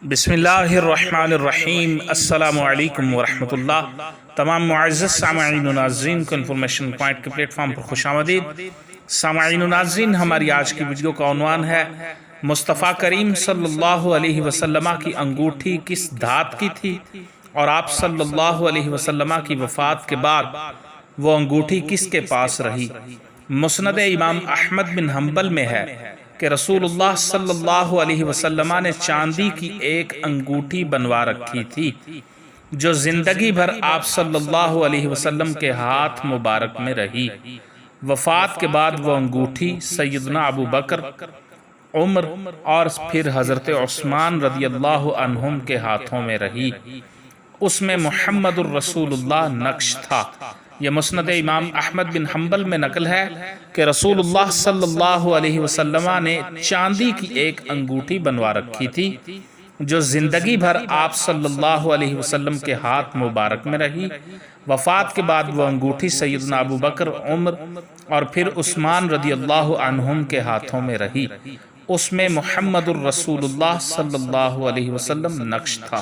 بسم اللہ الرحمن الرحیم۔ السلام علیکم ورحمۃ اللہ۔ تمام معزز سامعین و ناظرین کو انفارمیشن پوائنٹ کے پلیٹ فارم پر خوش آمدید۔ سامعین و ناظرین، ہماری آج کی ویڈیو کا عنوان ہے مصطفیٰ کریم صلی اللہ علیہ وسلم کی انگوٹھی کس دھات کی تھی اور آپ صلی اللہ علیہ وسلم کی وفات کے بعد وہ انگوٹھی کس کے پاس رہی۔ مسند امام احمد بن حنبل میں ہے کہ رسول اللہ صلی اللہ علیہ وسلم نے چاندی کی ایک انگوٹھی بنوا رکھی تھی جو زندگی بھر آپ صلی اللہ علیہ وسلم کے ہاتھ مبارک میں رہی۔ وفات کے بعد وہ انگوٹھی سیدنا ابو بکر، عمر اور پھر حضرت عثمان رضی اللہ عنہم کے ہاتھوں میں رہی۔ اس میں محمد الرسول اللہ نقش تھا۔ یہ مسند امام احمد بن حنبل میں نقل ہے کہ رسول اللہ صلی اللہ علیہ وسلم نے چاندی کی ایک انگوٹھی بنوا رکھی تھی جو زندگی بھر آپ صلی اللہ علیہ وسلم کے ہاتھ مبارک میں رہی۔ وفات کے بعد وہ انگوٹھی سیدنا ابو بکر، عمر اور پھر عثمان رضی اللہ عنہم کے ہاتھوں میں رہی۔ اس میں محمد الرسول اللہ صلی اللہ علیہ وسلم نقش تھا۔